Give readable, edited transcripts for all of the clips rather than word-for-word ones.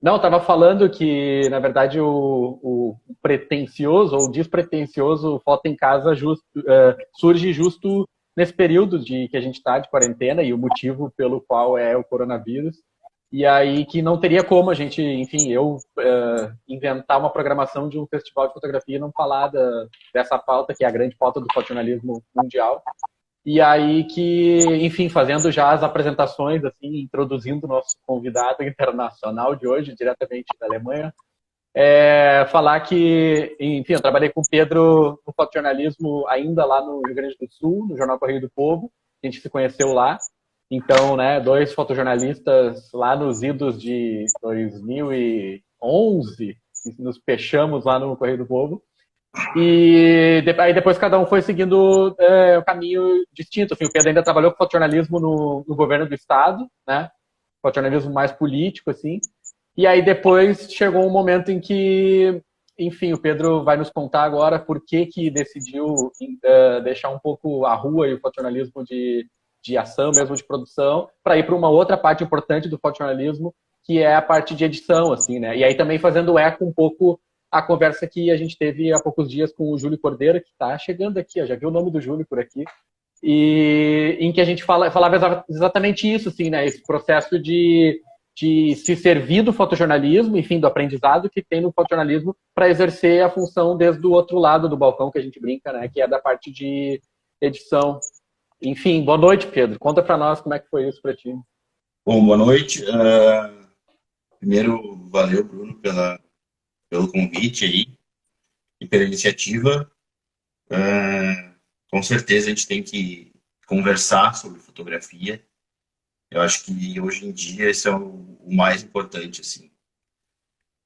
Não, estava falando que, na verdade, o pretencioso ou despretensioso foto em casa surge justo nesse período de que a gente está de quarentena e o motivo pelo qual é o coronavírus. E aí que não teria como a gente, enfim, eu inventar uma programação de um festival de fotografia e não falar dessa pauta, que é a grande pauta do fotojornalismo mundial. E aí que, enfim, fazendo já as apresentações, assim, introduzindo o nosso convidado internacional de hoje, diretamente da Alemanha, falar que, enfim, eu trabalhei com o Pedro no fotojornalismo ainda lá no Rio Grande do Sul, no Jornal Correio do Povo, a gente se conheceu lá. Então, né, dois fotojornalistas lá nos idos de 2011, nos fechamos lá no Correio do Povo. E aí depois cada um foi seguindo um caminho distinto. Assim, o Pedro ainda trabalhou com fotojornalismo no governo do estado, né? Fotojornalismo mais político, assim. E aí depois chegou um momento em que, enfim, o Pedro vai nos contar agora por que decidiu deixar um pouco a rua e o fotojornalismo de ação, mesmo de produção, para ir para uma outra parte importante do fotojornalismo, que é a parte de edição, assim, né? E aí também fazendo eco um pouco a conversa que a gente teve há poucos dias com o Júlio Cordeiro, que está chegando aqui, ó, já viu o nome do Júlio por aqui, e em que a gente falava exatamente isso, assim, né? Esse processo de se servir do fotojornalismo, enfim, do aprendizado que tem no fotojornalismo para exercer a função desde o outro lado do balcão que a gente brinca, né? Que é da parte de edição. Enfim, boa noite, Pedro. Conta para nós como é que foi isso para ti. Bom, boa noite. Primeiro, valeu, Bruno, pelo convite aí e pela iniciativa. Com certeza a gente tem que conversar sobre fotografia. Eu acho que hoje em dia esse é o mais importante, assim.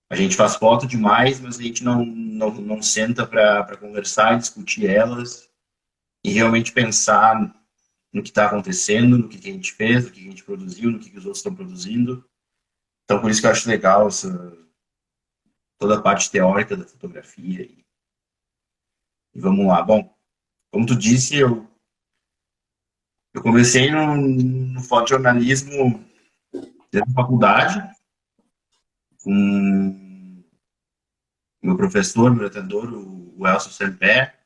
A gente faz foto demais, mas a gente não senta para conversar, discutir elas e realmente pensar no que está acontecendo, no que a gente fez, no que a gente produziu, no que os outros estão produzindo. Então, por isso que eu acho legal toda a parte teórica da fotografia. E vamos lá. Bom, como tu disse, eu comecei no fotojornalismo desde a faculdade, com meu professor, meu orientador, o Elcio Sempé,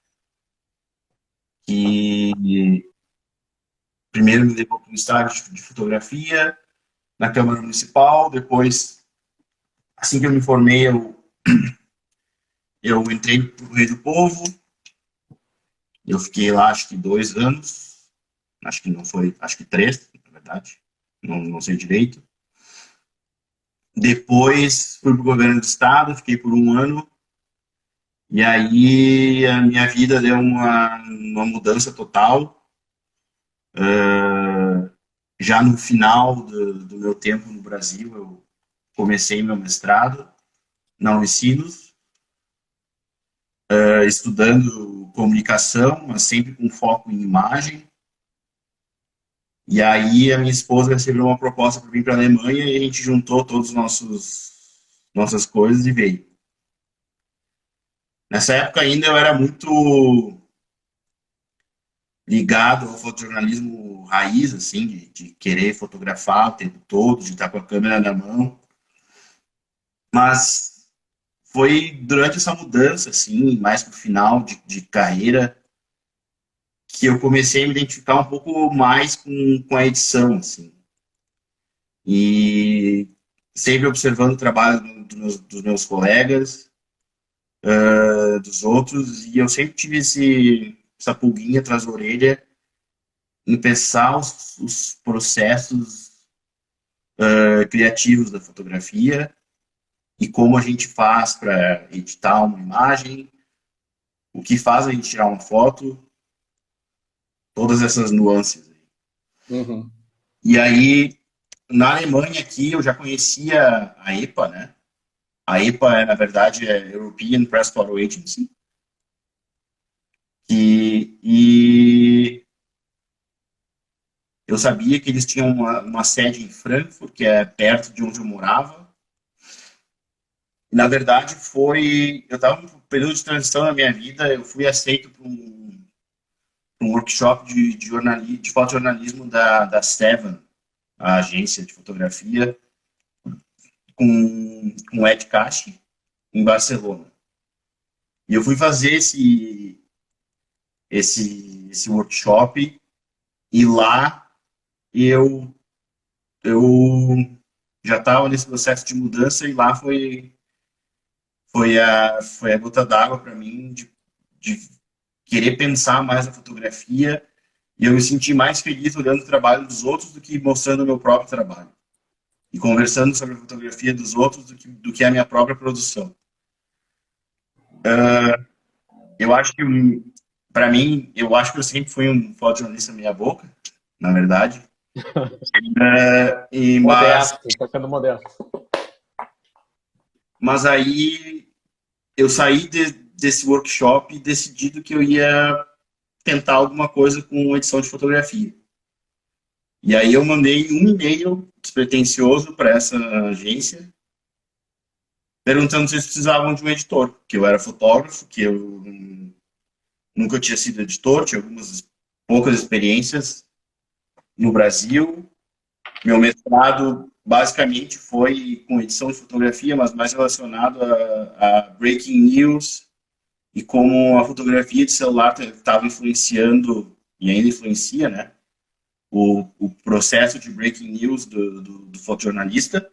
que primeiro me levou para um estágio de fotografia na Câmara Municipal, depois, assim que eu me formei, eu entrei para o Rei do Povo, eu fiquei lá acho que 2 anos, acho que não foi, acho que 3, na verdade, não sei direito. Depois fui para o governo do estado, fiquei por 1 ano, e aí a minha vida deu uma mudança total. Já no final do meu tempo no Brasil, eu comecei meu mestrado na Unicinos, estudando comunicação, mas sempre com foco em imagem. E aí a minha esposa recebeu uma proposta para vir para a Alemanha e a gente juntou todas nossas coisas e veio. Nessa época ainda eu era muito ligado ao fotojornalismo raiz, assim, de querer fotografar o tempo todo, de estar com a câmera na mão. Mas foi durante essa mudança, assim, mais pro final de carreira, que eu comecei a me identificar um pouco mais com a edição, assim. E sempre observando o trabalho dos meus colegas, dos outros, e eu sempre tive essa pulguinha atrás da orelha em pensar os processos criativos da fotografia e como a gente faz para editar uma imagem, o que faz a gente tirar uma foto, todas essas nuances. Uhum. E aí, na Alemanha aqui, eu já conhecia a EPA, né? A EPA, na verdade, é European Press Photo Agency. E eu sabia que eles tinham uma sede em Frankfurt, que é perto de onde eu morava. Na verdade, eu estava num período de transição na minha vida, eu fui aceito para um workshop de fotojornalismo da Seven, a agência de fotografia, com o Ed Cash em Barcelona. E eu fui fazer esse workshop, e lá eu já estava nesse processo de mudança, e lá foi a gota d'água para mim de querer pensar mais na fotografia, e eu me senti mais feliz olhando o trabalho dos outros do que mostrando o meu próprio trabalho. E conversando sobre a fotografia dos outros do que a minha própria produção. Eu acho que, para mim, eu acho que eu sempre fui um fotojornalista meia boca, na verdade. Modesto, está sendo modesto. Mas aí eu saí desse workshop decidido que eu ia tentar alguma coisa com edição de fotografia. E aí eu mandei um e-mail despretensioso para essa agência, perguntando se eles precisavam de um editor, que eu era fotógrafo, que eu nunca tinha sido editor, tinha algumas poucas experiências no Brasil. Meu mestrado basicamente foi com edição de fotografia, mas mais relacionado a breaking news e como a fotografia de celular estava influenciando, e ainda influencia, né, o processo de breaking news do fotojornalista.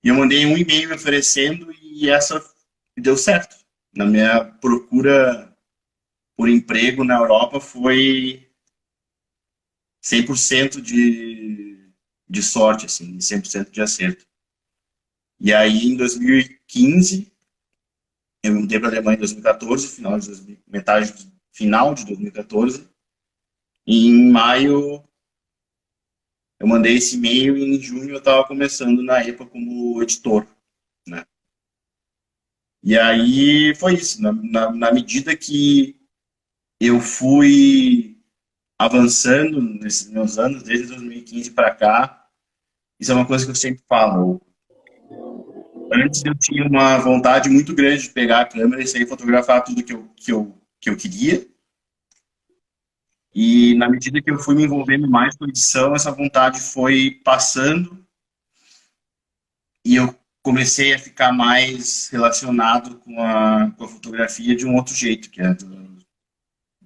E eu mandei um e-mail me oferecendo, e essa deu certo. Na minha procura por emprego na Europa foi 100% de sorte, assim, 100% de acerto. E aí, em 2015, eu me mudei para a Alemanha em 2014, final de 2014. E em maio, eu mandei esse e-mail, e em junho eu estava começando na EPA como editor, né? E aí foi isso. Na medida que eu fui avançando nesses meus anos, desde 2015 para cá, isso é uma coisa que eu sempre falo. Antes eu tinha uma vontade muito grande de pegar a câmera e sair fotografar tudo que eu queria. E na medida que eu fui me envolvendo mais com edição, essa vontade foi passando, e eu comecei a ficar mais relacionado com a fotografia de um outro jeito, que é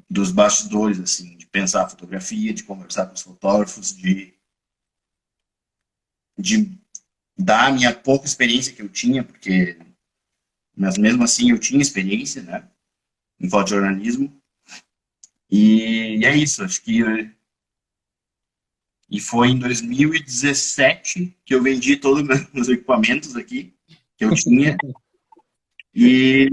dos bastidores, assim, de pensar a fotografia, de conversar com os fotógrafos, de dar a minha pouca experiência que eu tinha, mas mesmo assim eu tinha experiência, né, em fotojornalismo. E é isso, acho que e foi em 2017 que eu vendi todos os meus equipamentos aqui que eu tinha, e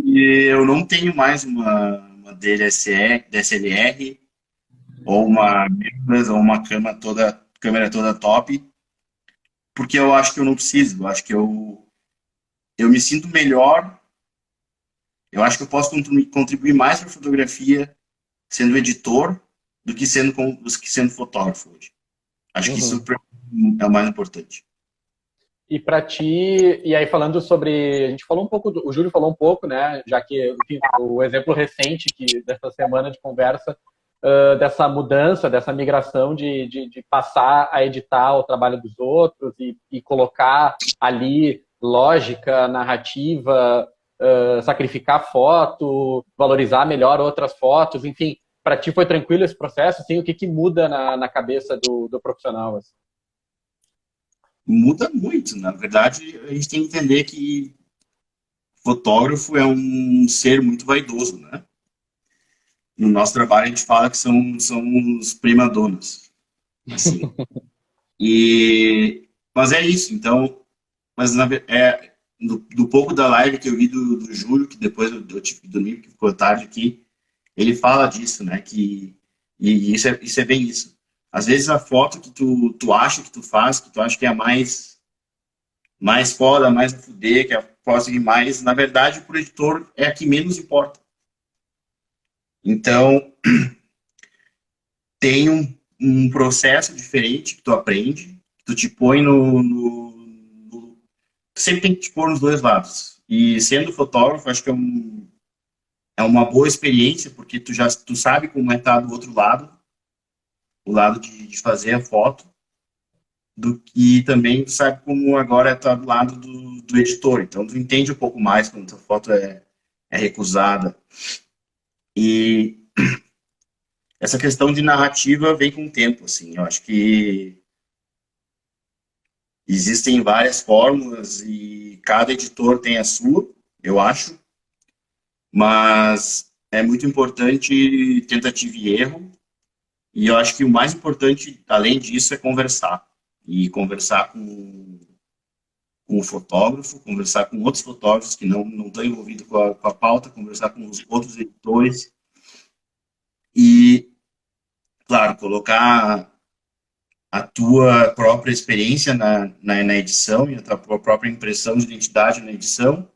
eu não tenho mais uma DSLR ou uma mirrorless ou uma câmera toda top, porque eu acho que eu não preciso. Eu acho que eu me sinto melhor. Eu acho que eu posso contribuir mais para a fotografia sendo editor do que sendo fotógrafo hoje. Acho que isso é o mais importante. E para ti, e aí falando sobre, a gente falou um pouco, o Júlio falou um pouco, né, já que, enfim, o exemplo recente dessa semana de conversa, dessa mudança, dessa migração de passar a editar o trabalho dos outros e colocar ali lógica, narrativa, sacrificar foto, valorizar melhor outras fotos, enfim, para ti foi tranquilo esse processo? Assim, o que muda na cabeça do profissional? Assim? Muda muito. Na verdade, a gente tem que entender que fotógrafo é um ser muito vaidoso, né? No nosso trabalho a gente fala que são os prima-donas, assim. Mas é isso. Então, mas do pouco da live que eu vi do Júlio, que depois eu tive que dormir porque ficou tarde aqui, ele fala disso, né? E isso é bem isso. Às vezes a foto que tu acha que tu faz, que tu acha que é a mais foda, mais a fuder, que é a foto que mais, na verdade, pro editor é a que menos importa. Então, tem um processo diferente que tu aprende, que tu te põe sempre tem que te pôr nos dois lados. E sendo fotógrafo, acho que é uma boa experiência, porque tu sabe como é estar do outro lado, o lado de fazer a foto. do que também tu sabe como agora tá do lado do editor. Então, tu entende um pouco mais quando tua foto é recusada. E essa questão de narrativa vem com o tempo, assim. Eu acho que existem várias fórmulas e cada editor tem a sua, eu acho. Mas é muito importante tentativa e erro. E eu acho que o mais importante, além disso, é conversar. E conversar com o fotógrafo, conversar com outros fotógrafos que não estão envolvidos com a pauta, conversar com os outros editores e, claro, colocar a tua própria experiência na edição e a tua própria impressão de identidade na edição,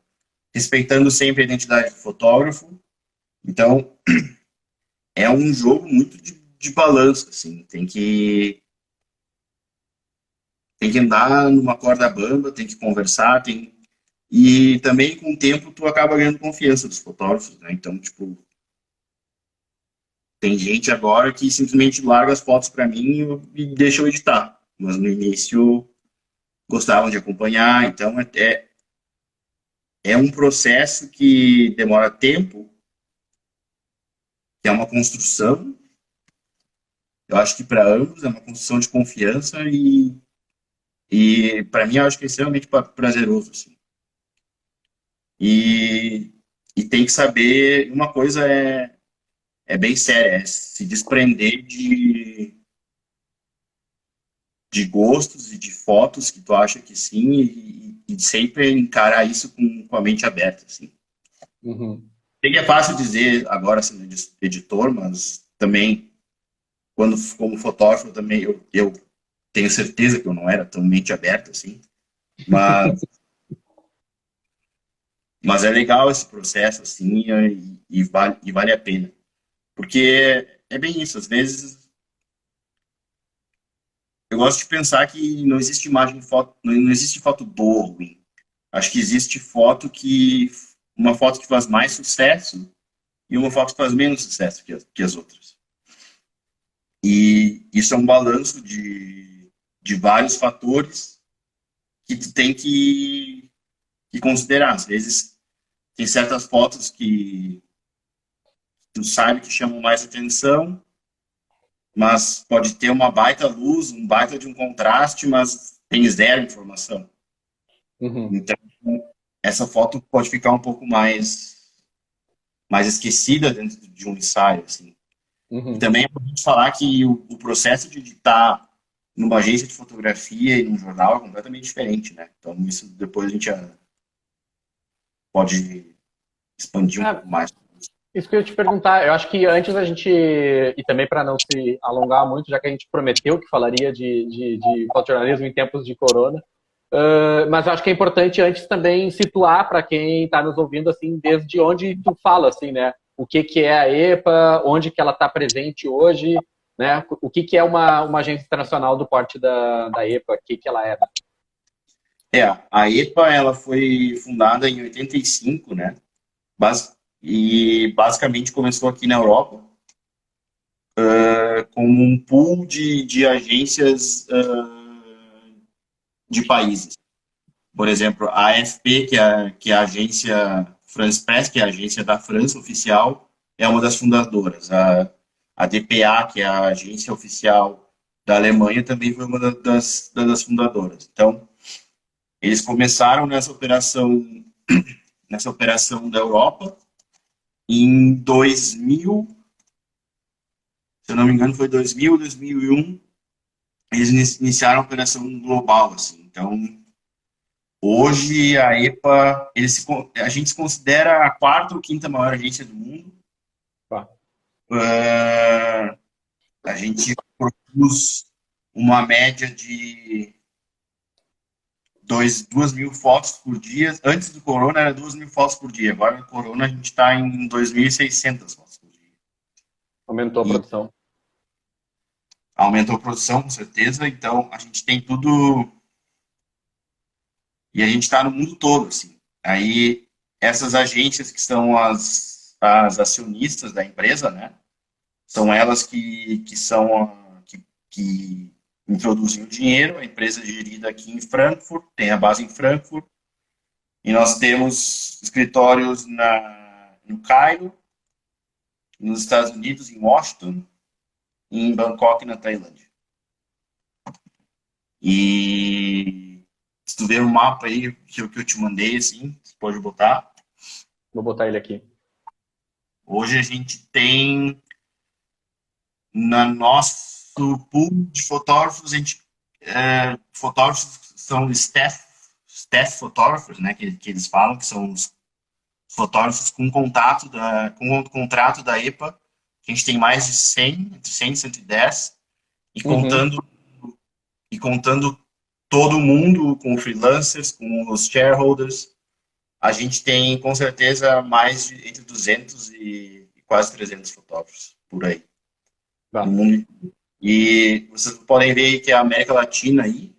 respeitando sempre a identidade do fotógrafo. Então, é um jogo muito de balanço, assim, tem que andar numa corda bamba, tem que conversar, e também com o tempo tu acaba ganhando confiança dos fotógrafos, né? Então, tipo, tem gente agora que simplesmente larga as fotos para mim e deixa eu editar, mas no início gostavam de acompanhar, então é um processo que demora tempo, que é uma construção. Eu acho que para ambos é uma construção de confiança e para mim eu acho que é extremamente prazeroso, assim. E, e tem que saber, uma coisa é bem séria, é se desprender de gostos e de fotos que tu acha que sim, e sempre encarar isso com a mente aberta, assim. Uhum. Sei que é fácil dizer agora sendo editor, mas também, como fotógrafo, também eu tenho certeza que eu não era tão mente aberta, assim, mas, mas é legal esse processo, assim, e vale a pena. Porque é bem isso, às vezes eu gosto de pensar que não existe imagem, foto, não existe foto boa ou ruim. Acho que existe uma foto que faz mais sucesso e uma foto que faz menos sucesso que as outras. E isso é um balanço de vários fatores que tu tem que considerar. Às vezes tem certas fotos que tu sabe que chamam mais atenção, mas pode ter uma baita luz, um baita de um contraste, mas tem zero informação. Uhum. Então, essa foto pode ficar um pouco mais esquecida dentro de um ensaio, assim. E Uhum. também é importante falar que o processo de editar numa agência de fotografia e num jornal é completamente diferente, né? Então, isso depois a gente pode expandir um Ah, pouco mais. isso que eu ia te perguntar, eu acho que antes a gente, e também para não se alongar muito, já que a gente prometeu que falaria de fotojornalismo em tempos de corona, mas eu acho que é importante antes também situar para quem está nos ouvindo, assim, desde onde tu fala, assim, né? O que que é a EPA, onde que ela está presente hoje, né? O que que é uma agência internacional do porte da EPA, o que que ela é? A EPA, ela foi fundada em 85, né? E basicamente começou aqui na Europa, como um pool de agências de países. Por exemplo, a AFP, que é a agência France Press, que é a agência da França oficial, é uma das fundadoras. A DPA, que é a agência oficial da Alemanha, também foi uma das fundadoras. Então, eles começaram nessa operação da Europa em 2000, se eu não me engano, foi 2000, 2001, eles iniciaram a operação global, assim. Então, hoje a EPA, a gente se considera a quarta ou quinta maior agência do mundo. Tá. A gente produz uma média de 2.000 fotos por dia. Antes do Corona era 2.000 fotos por dia. Agora no Corona a gente está em 2.600 fotos por dia. Aumentou a E produção. aumentou a produção, com certeza. Então a gente tem tudo. E a gente está no mundo todo, assim. Aí essas agências que são as acionistas da empresa, né? São elas que introduzem o dinheiro. A empresa é gerida aqui em Frankfurt, tem a base em Frankfurt, e nós temos escritórios no Cairo, nos Estados Unidos, em Washington, e em Bangkok, na Tailândia. E se tu ver o mapa aí que eu te mandei, assim, você pode botar. Vou botar ele aqui. Hoje a gente tem no nosso pool de fotógrafos, fotógrafos são staff fotógrafos, né, que eles falam, que são os fotógrafos com com o contrato da EPA. A gente tem mais de 100, entre 100 e 110, e contando todo mundo, com freelancers, com os shareholders, a gente tem, com certeza, mais de entre 200 e quase 300 fotógrafos por aí. Tá. No mundo. E vocês podem ver que a América Latina aí,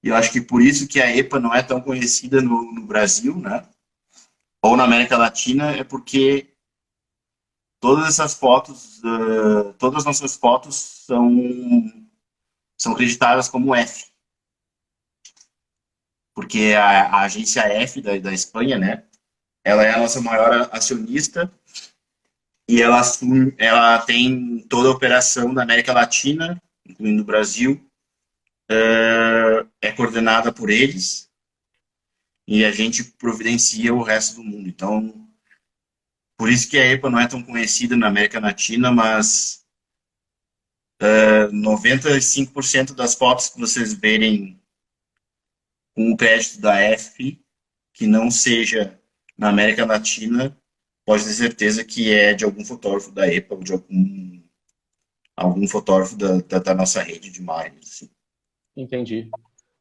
e eu acho que por isso que a EPA não é tão conhecida no Brasil, né? Ou na América Latina, é porque todas essas fotos, todas as nossas fotos são acreditadas como F. Porque a agência F da Espanha, né? Ela é a nossa maior acionista e ela tem toda a operação da América Latina, incluindo o Brasil, é coordenada por eles, e a gente providencia o resto do mundo. Então, por isso que a EPA não é tão conhecida na América Latina, mas 95% das fotos que vocês verem com o crédito da F, que não seja na América Latina, pode ter certeza que é de algum fotógrafo da EPA ou de algum fotógrafo da nossa rede de imagens. Assim. Entendi.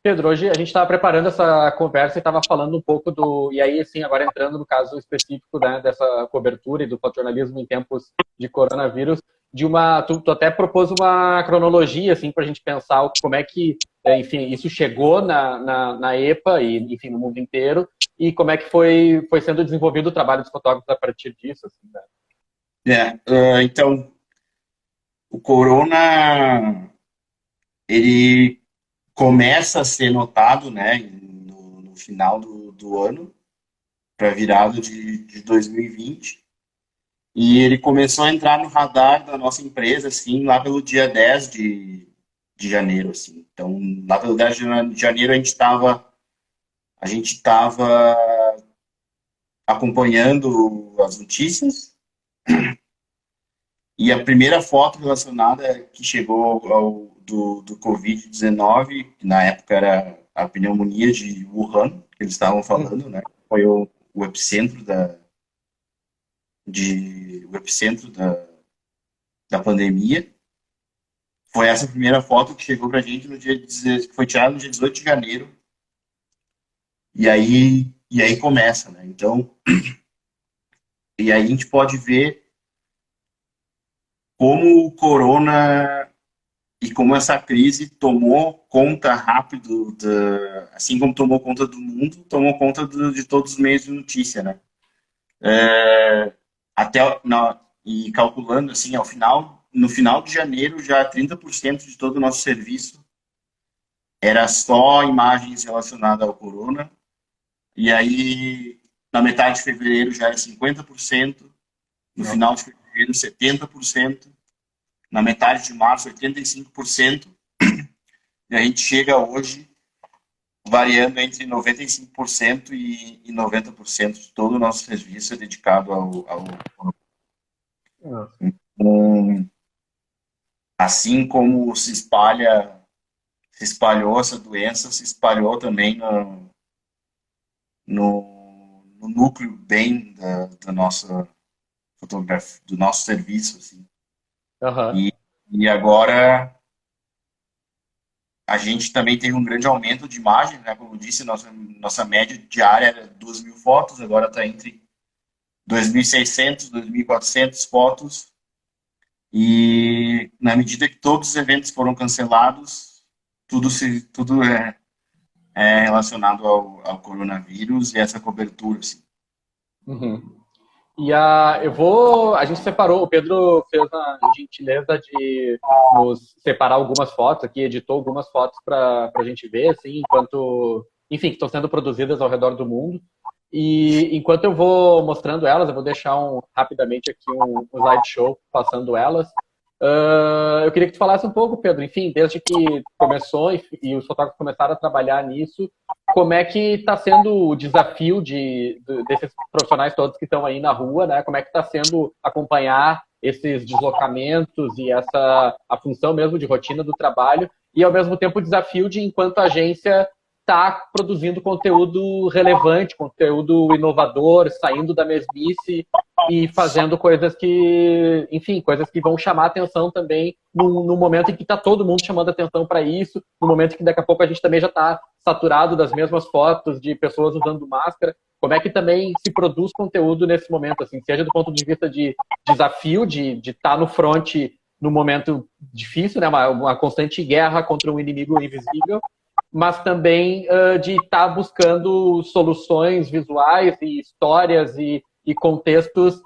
Pedro, hoje a gente estava preparando essa conversa e estava falando um pouco do... E aí, assim, agora entrando no caso específico, né, dessa cobertura e do fotojornalismo em tempos de coronavírus, de uma... Tu até propôs uma cronologia, assim, para a gente pensar como é que, enfim, isso chegou na EPA e, enfim, no mundo inteiro, e como é que foi sendo desenvolvido o trabalho dos fotógrafos a partir disso, assim, né? Então, o corona, ele começa a ser notado, né, no final do ano, para a virada de 2020, e ele começou a entrar no radar da nossa empresa, assim, lá pelo dia 10 de janeiro, assim. Então, lá pelo 10 de janeiro, a gente estava acompanhando as notícias, e a primeira foto relacionada que chegou do Covid-19, que na época era a pneumonia de Wuhan, que eles estavam falando, né? Foi o epicentro da pandemia. Foi essa primeira foto que chegou pra gente que foi tirada no dia 18 de janeiro. E aí começa, né? Então, e aí a gente pode ver como o corona e como essa crise tomou conta rápido, assim como tomou conta do mundo, tomou conta de todos os meios de notícia, né? E calculando, assim, no final de janeiro, já 30% de todo o nosso serviço era só imagens relacionadas ao corona. E aí, na metade de fevereiro, já era 50%. No final de fevereiro, 70%. Na metade de março, 85%. E a gente chega hoje variando entre 95% e 90% de todo o nosso serviço é dedicado ao assim como se espalhou essa doença, se espalhou também no núcleo bem da nossa fotografia, do nosso serviço, assim. Uhum. E agora a gente também teve um grande aumento de imagem, né? Como eu disse, nossa média diária era 2.000 fotos, agora está entre 2.600, 2.400 fotos. E na medida que todos os eventos foram cancelados, tudo é relacionado ao coronavírus e essa cobertura. Assim. Uhum. A gente separou, o Pedro fez a gentileza de nos separar algumas fotos aqui, editou algumas fotos para a gente ver, assim, enquanto, enfim, que estão sendo produzidas ao redor do mundo. E enquanto eu vou mostrando elas, eu vou deixar rapidamente aqui um slideshow passando elas. Eu queria que tu falasse um pouco, Pedro, enfim, desde que começou e os fotógrafos começaram a trabalhar nisso, como é que está sendo o desafio desses profissionais todos que estão aí na rua, né? Como é que está sendo acompanhar esses deslocamentos e a função mesmo de rotina do trabalho e, ao mesmo tempo, o desafio de, enquanto agência, estar produzindo conteúdo relevante, conteúdo inovador, saindo da mesmice e fazendo coisas que, enfim, coisas que vão chamar atenção também no momento em que está todo mundo chamando atenção para isso, no momento que daqui a pouco a gente também já está saturado das mesmas fotos de pessoas usando máscara. Como é que também se produz conteúdo nesse momento, assim, seja do ponto de vista de desafio, de estar no front no momento difícil, né, uma constante guerra contra um inimigo invisível, mas também de estar buscando soluções visuais e histórias e contextos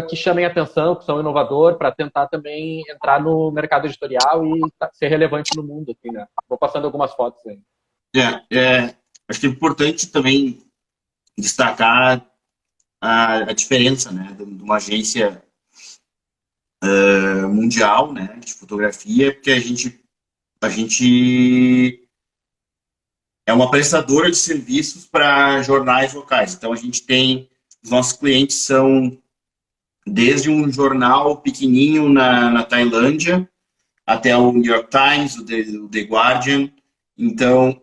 que chamem atenção, que são inovadores, para tentar também entrar no mercado editorial e ser relevante no mundo. Assim, né? Vou passando algumas fotos aí. Acho que é importante também destacar a diferença, né, de uma agência mundial, né, de fotografia, porque a gente é uma prestadora de serviços para jornais locais. Então, a gente tem... Os nossos clientes são desde um jornal pequenininho na Tailândia até o New York Times, o The Guardian. Então,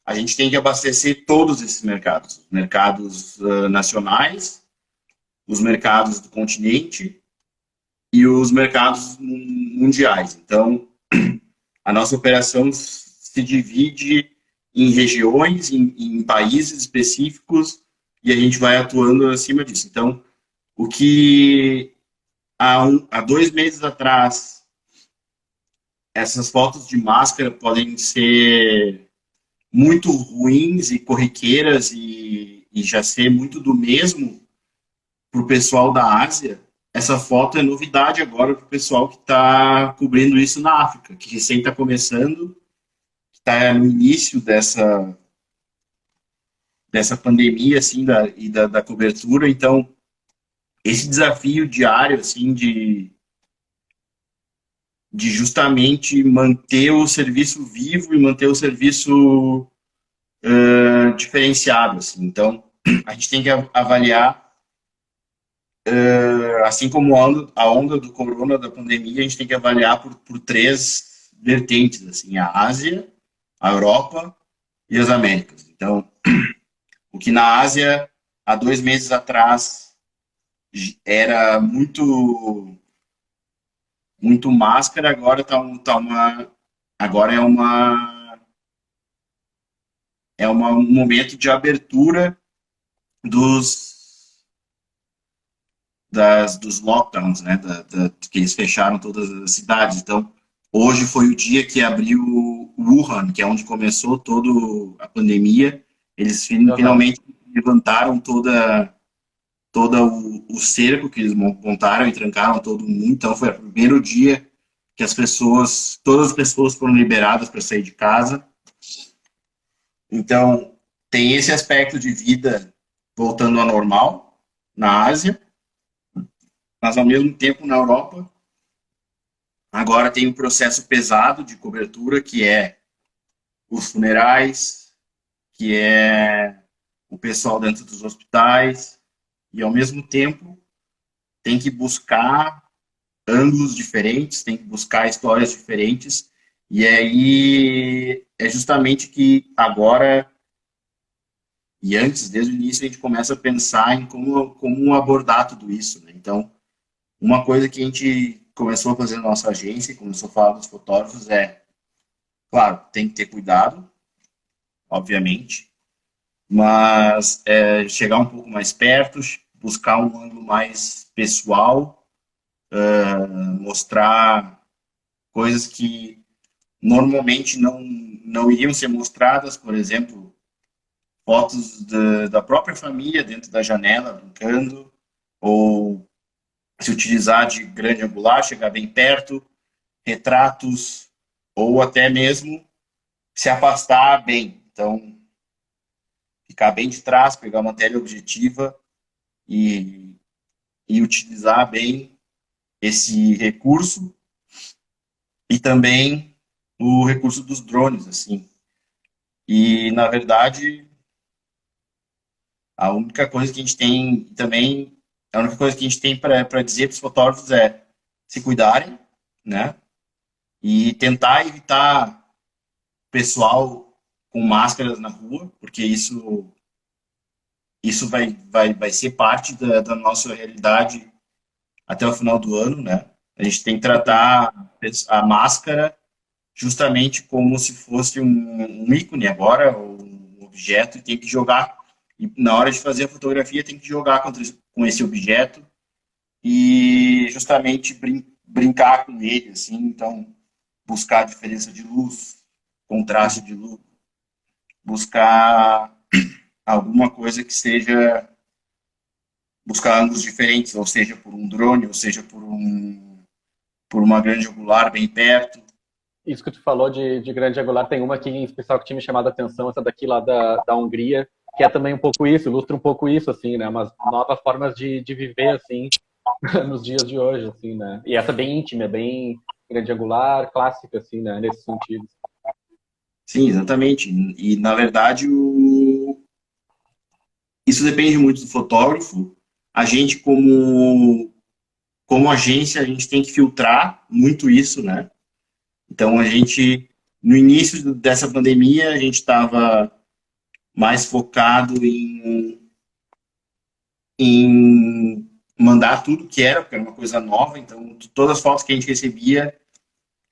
a gente tem que abastecer todos esses mercados. Os mercados nacionais, os mercados do continente e os mercados mundiais. Então, a nossa operação se divide em regiões, em países específicos, e a gente vai atuando acima disso. Então, o que há 2 meses atrás, essas fotos de máscara podem ser muito ruins e corriqueiras e já ser muito do mesmo para o pessoal da Ásia, essa foto é novidade agora para o pessoal que está cobrindo isso na África, que recém está começando, está no início dessa pandemia assim, da cobertura. Então, esse desafio diário assim, de justamente manter o serviço vivo e manter o serviço diferenciado. Assim. Então, a gente tem que avaliar, assim como a onda do corona, da pandemia, a gente tem que avaliar por 3 vertentes, assim, a Ásia, a Europa e as Américas. Então, o que na Ásia, há 2 meses atrás, era muito máscara, agora agora é um momento de abertura dos lockdowns, né? Que eles fecharam todas as cidades. Então, hoje foi o dia que abriu Wuhan, que é onde começou toda a pandemia. Eles finalmente levantaram toda o cerco que eles montaram e trancaram todo mundo. Então, foi o primeiro dia que todas as pessoas foram liberadas para sair de casa. Então, tem esse aspecto de vida voltando ao normal na Ásia, mas, ao mesmo tempo, na Europa, agora tem um processo pesado de cobertura, que é os funerais, que é o pessoal dentro dos hospitais, e, ao mesmo tempo, tem que buscar ângulos diferentes, tem que buscar histórias diferentes, e aí é justamente que agora, e antes, desde o início, a gente começa a pensar em como abordar tudo isso, né? Então, uma coisa que a gente começou a fazer na nossa agência, começou a falar dos fotógrafos, claro, tem que ter cuidado, obviamente, mas chegar um pouco mais perto, buscar um ângulo mais pessoal, mostrar coisas que normalmente não iriam ser mostradas, por exemplo, fotos da própria família dentro da janela, brincando, ou se utilizar de grande angular, chegar bem perto, retratos, ou até mesmo se afastar bem. Então, ficar bem de trás, pegar uma teleobjetiva e, e utilizar bem esse recurso e também o recurso dos drones, assim. E, na verdade, a única coisa que a gente tem também, a única coisa que a gente tem para dizer para os fotógrafos é se cuidarem, né? E tentar evitar pessoal com máscaras na rua, porque isso vai ser parte da nossa realidade até o final do ano, né? A gente tem que tratar a máscara justamente como se fosse um ícone agora, um objeto, e tem que jogar. E na hora de fazer a fotografia, tem que jogar com esse objeto e justamente brincar com ele, assim. Então, buscar a diferença de luz, contraste de luz, buscar alguma coisa que seja buscar ângulos diferentes, ou seja, por um drone, ou seja, por uma grande angular bem perto. Isso que tu falou de grande angular, tem uma aqui em especial que tinha me chamado a atenção, essa daqui lá da Hungria, que é também um pouco isso, ilustra um pouco isso, assim, né? Umas novas formas de viver, assim, nos dias de hoje, assim, né? E essa bem íntima, bem grande angular, clássica, assim, né? Nesse sentido. Sim, exatamente. E, na verdade, isso depende muito do fotógrafo. A gente, como agência, a gente tem que filtrar muito isso, né? Então, a gente, no início dessa pandemia, a gente estava mais focado em mandar tudo que era, porque era uma coisa nova. Então, todas as fotos que a gente recebia,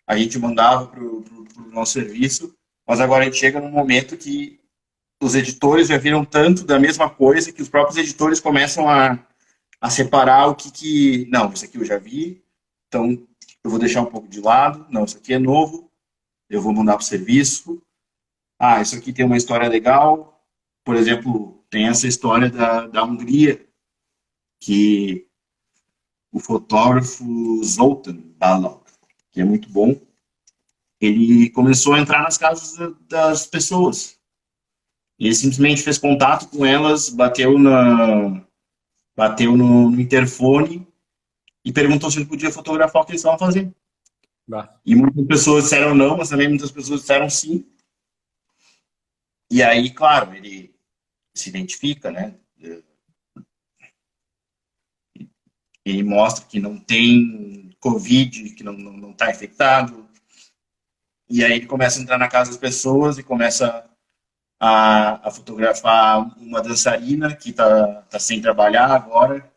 a gente mandava para o nosso serviço. Mas agora a gente chega num momento que os editores já viram tanto da mesma coisa que os próprios editores começam a separar o que... Não, isso aqui eu já vi, então eu vou deixar um pouco de lado. Não, isso aqui é novo, eu vou mandar para o serviço. Ah, isso aqui tem uma história legal. Por exemplo, tem essa história da Hungria, que o fotógrafo Zoltán Balog, que é muito bom, ele começou a entrar nas casas das pessoas. Ele simplesmente fez contato com elas, bateu no interfone e perguntou se ele podia fotografar o que eles estavam fazendo. Bah. E muitas pessoas disseram não, mas também muitas pessoas disseram sim. E aí, claro, ele se identifica, né? Ele mostra que não tem Covid, que não está infectado. E aí ele começa a entrar na casa das pessoas e começa a fotografar uma dançarina que tá sem trabalhar agora.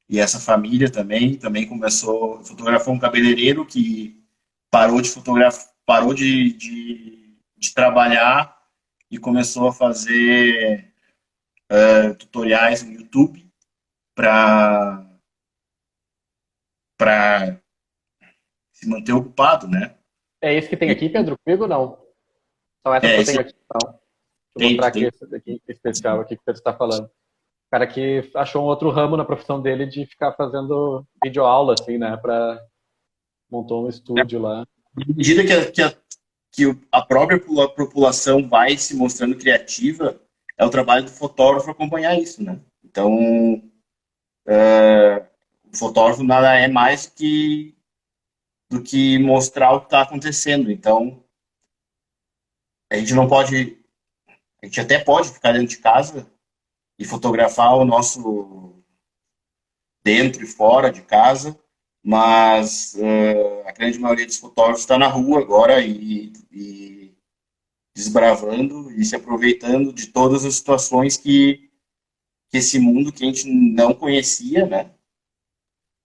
E essa família também começou a fotografar um cabeleireiro que parou de fotografar, parou de trabalhar e começou a fazer tutoriais no YouTube para se manter ocupado, né? É esse que tem aqui, Pedro, comigo ou não? São essas que eu Esse tenho aqui, não. Deixa eu tem, mostrar aqui tem. esse daqui especial aqui que o Pedro está falando. O cara que achou um outro ramo na profissão dele de ficar fazendo videoaula, assim, né? Montou um estúdio lá. À medida que a própria população vai se mostrando criativa, é o trabalho do fotógrafo acompanhar isso, né? Então, o fotógrafo nada é mais do que mostrar o que está acontecendo. Então, a gente não pode, a gente até pode ficar dentro de casa e fotografar o nosso dentro e fora de casa, mas a grande maioria dos fotógrafos está na rua agora e desbravando e se aproveitando de todas as situações que esse mundo que a gente não conhecia, né,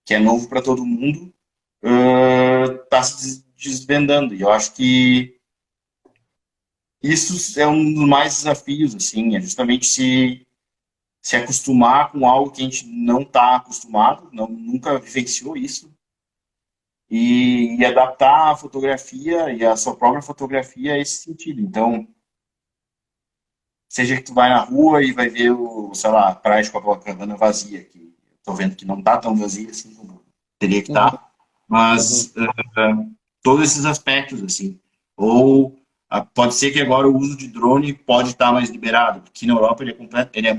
que é novo para todo mundo, está se desvendando. E eu acho que isso é um dos mais desafios, assim, é justamente se acostumar com algo que a gente não está acostumado, nunca vivenciou isso, e adaptar a fotografia e a sua própria fotografia a esse sentido. Então, seja que tu vai na rua e vai ver sei lá, a praia de Copacabana vazia, que tô vendo que não está tão vazia assim como teria que estar, mas todos esses aspectos, assim. Ou pode ser que agora o uso de drone pode estar mais liberado, porque na Europa ele é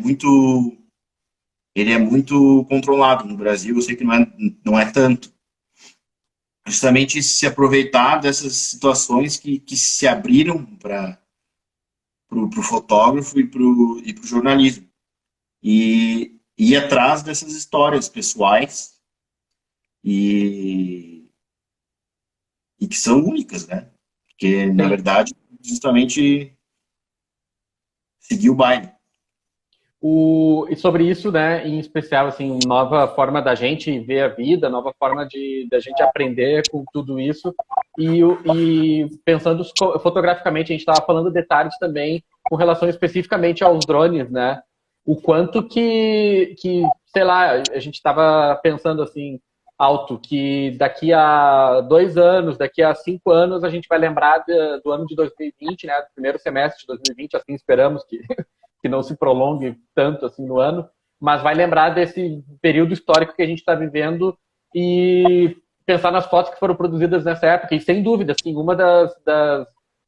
muito controlado. No Brasil eu sei que não é tanto. Justamente se aproveitar dessas situações que se abriram para o fotógrafo e para o jornalismo. E ir atrás dessas histórias pessoais e que são únicas, né? Porque, na Sim. verdade, justamente seguir o baile. E sobre isso, né, em especial, assim, nova forma da gente ver a vida, nova forma da gente aprender com tudo isso. E pensando fotograficamente, a gente estava falando detalhes também com relação especificamente aos drones, né? O quanto sei lá, a gente estava pensando assim, alto, que daqui a 2 anos, daqui a 5 anos, a gente vai lembrar do ano de 2020, né? Do primeiro semestre de 2020, assim esperamos que não se prolongue tanto assim no ano, mas vai lembrar desse período histórico que a gente está vivendo e pensar nas fotos que foram produzidas nessa época. E sem dúvida, assim, uma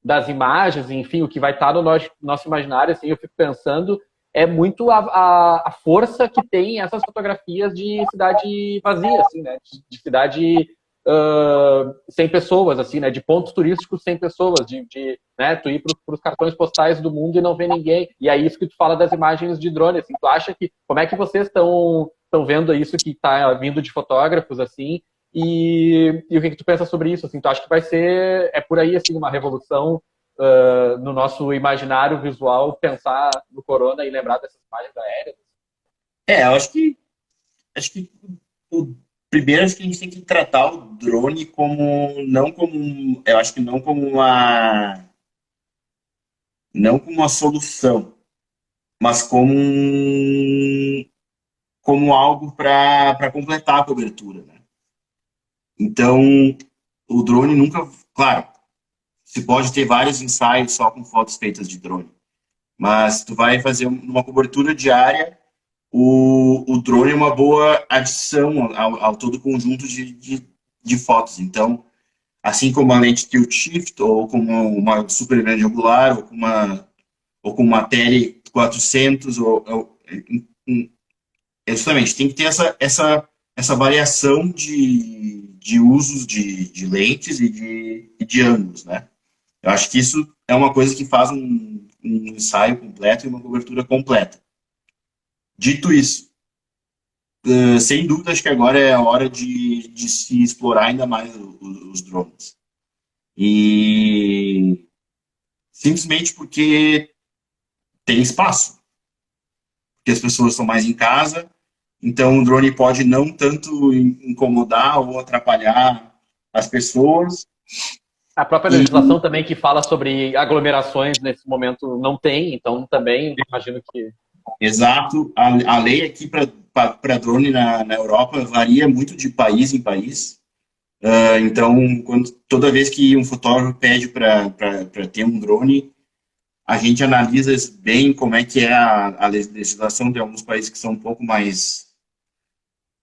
das imagens, enfim, o que vai estar no nosso imaginário, assim, eu fico pensando, é muito a força que tem essas fotografias de cidade vazia, assim, né? De cidade sem pessoas, assim, né? De pontos turísticos sem pessoas, né? Tu ir para os cartões postais do mundo e não ver ninguém. E é isso que tu fala das imagens de drone, assim. Tu acha que como é que vocês estão vendo isso que está vindo de fotógrafos, assim? E o que tu pensa sobre isso? Assim, tu acha que vai ser por aí assim uma revolução no nosso imaginário visual pensar no corona e lembrar dessas imagens aéreas? Eu acho que primeiro acho que a gente tem que tratar o drone eu acho que não como uma solução, mas como algo para completar a cobertura, né? Então, o drone nunca, claro, se pode ter vários ensaios só com fotos feitas de drone, mas tu vai fazer uma cobertura diária, o drone é uma boa adição ao todo conjunto de fotos. Então, assim como a lente tilt shift, ou como uma super grande angular, ou com uma tele 400, justamente, tem que ter essa variação de usos de lentes e de ângulos, né? Eu acho que isso é uma coisa que faz um ensaio completo e uma cobertura completa. Dito isso, sem dúvida, acho que agora é a hora de se explorar ainda mais os drones. E simplesmente porque tem espaço, porque as pessoas estão mais em casa, então o drone pode não tanto incomodar ou atrapalhar as pessoas. A própria E, legislação também que fala sobre aglomerações nesse momento não tem, então também imagino que. exato, a lei aqui para drone na Europa varia muito de país em país. Então, toda vez que um fotógrafo pede para ter um drone, a gente analisa bem como é que é a legislação de alguns países que são um pouco mais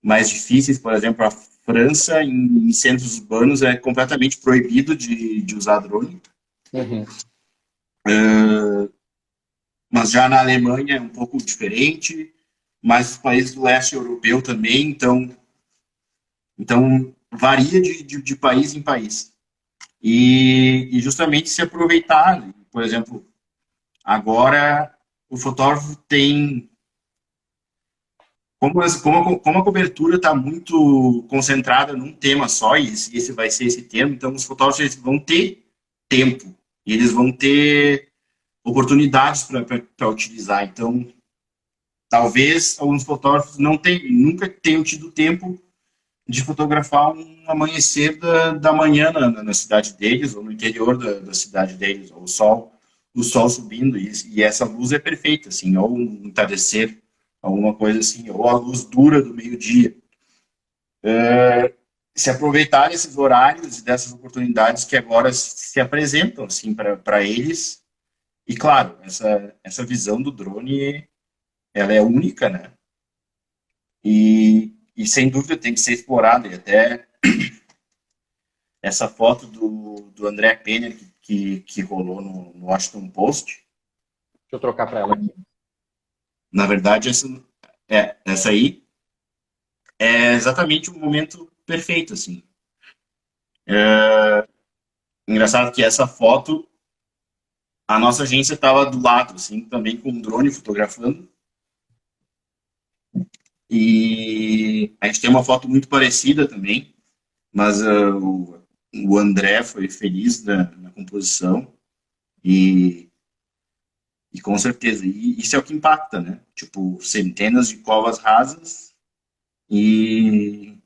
difíceis. Por exemplo, a França, em centros urbanos, é completamente proibido de usar drone. Uhum. Mas já na Alemanha é um pouco diferente, mas os países do leste europeu também, então varia de país em país. E justamente se aproveitar, por exemplo, agora o fotógrafo tem, como a cobertura está muito concentrada num tema só, e esse vai ser esse tema, então os fotógrafos eles vão ter tempo, e eles vão ter oportunidades para utilizar. Então, talvez alguns fotógrafos nunca tenham tido tempo de fotografar um amanhecer da manhã na cidade deles, ou no interior da cidade deles, ou o sol subindo, e essa luz é perfeita, assim, ou um entardecer, alguma coisa assim, ou a luz dura do meio-dia. Se aproveitar desses horários e dessas oportunidades que agora se apresentam, assim, para eles, e claro, essa visão do drone, ela é única, né? e sem dúvida tem que ser explorada. E até essa foto do André Penner que rolou no Washington Post. Deixa eu trocar para ela aqui. Na verdade, essa aí é exatamente o momento perfeito, assim. Engraçado que essa foto, a nossa agência estava do lado, assim, também com um drone fotografando. E a gente tem uma foto muito parecida também, mas o André foi feliz na composição e com certeza, e isso é o que impacta, né? Tipo, centenas de covas rasas e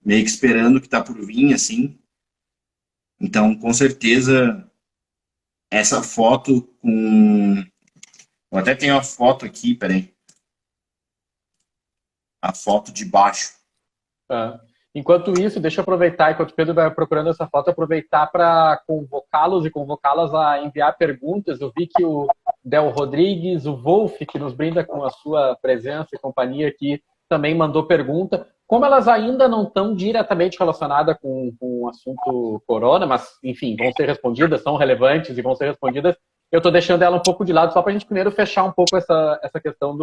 meio que esperando o que tá por vir, assim. Então, com certeza, essa foto com... Eu até tenho a foto aqui, peraí. A foto de baixo. Enquanto isso, deixa eu aproveitar, enquanto o Pedro vai procurando essa foto, aproveitar para convocá-los e convocá-las a enviar perguntas. Eu vi que o Del Rodrigues, o Wolf, que nos brinda com a sua presença e companhia aqui, também mandou pergunta. Como elas ainda não estão diretamente relacionadas com o assunto corona, mas, enfim, vão ser respondidas, são relevantes e vão ser respondidas, eu estou deixando ela um pouco de lado, só para a gente primeiro fechar um pouco essa questão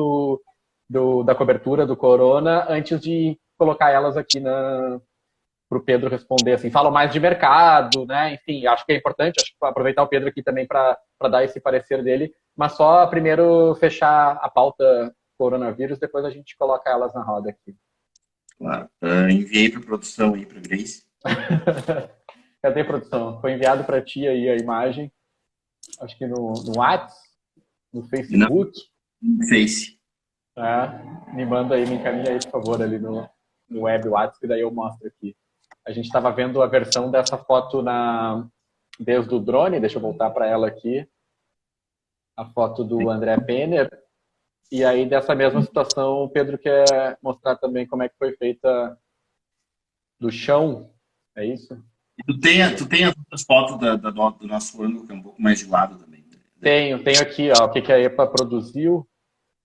da cobertura do corona, antes de colocar elas aqui para o Pedro responder. Assim, falam mais de mercado, né? Enfim, acho que é importante aproveitar o Pedro aqui também para dar esse parecer dele, mas só primeiro fechar a pauta coronavírus, depois a gente coloca elas na roda aqui. Claro. Enviei para produção aí, para Grace. Cadê a produção? Foi enviado para ti aí a imagem, acho que no WhatsApp, no Facebook. No Face. Me manda aí, me encaminha aí, por favor, ali no web WhatsApp, que daí eu mostro aqui. A gente estava vendo a versão dessa foto desde o drone, deixa eu voltar para ela aqui. A foto do André Penner. E aí, dessa mesma situação, o Pedro quer mostrar também como é que foi feita do chão. É isso? Tu tem as outras fotos do nosso ângulo, que é um pouco mais de lado também. Tenho aqui, ó, o que a EPA produziu.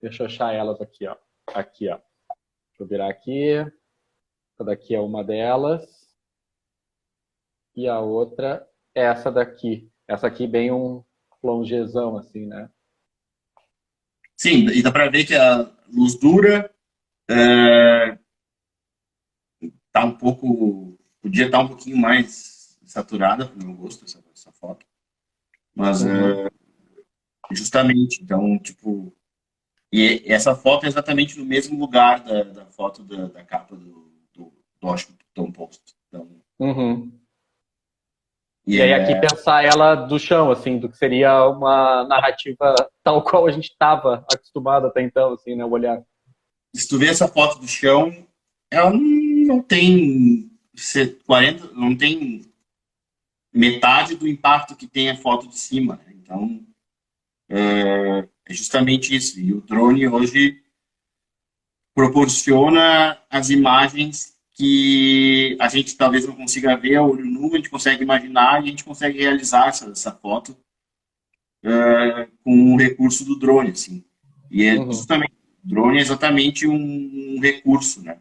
Deixa eu achar elas aqui, ó. Aqui, ó. Deixa eu virar aqui. Essa daqui é uma delas. E a outra é essa daqui. Essa aqui bem um plongezão, assim, né? Sim, e dá para ver que a luz dura tá um pouco... Podia estar um pouquinho mais saturada, para o meu gosto, essa foto. Mas, justamente, então, tipo... E essa foto é exatamente no mesmo lugar da foto da capa do Washington Post. Então, E aí aqui pensar ela do chão, assim, do que seria uma narrativa tal qual a gente estava acostumado até então, assim, né, o olhar. Se tu vê essa foto do chão, ela não tem 40, não tem metade do impacto que tem a foto de cima. Né? Então, é justamente isso. E o drone hoje proporciona as imagens que a gente talvez não consiga ver a olho nu, a gente consegue imaginar e a gente consegue realizar essa foto com o recurso do drone, assim. E justamente, o drone é exatamente um recurso, né?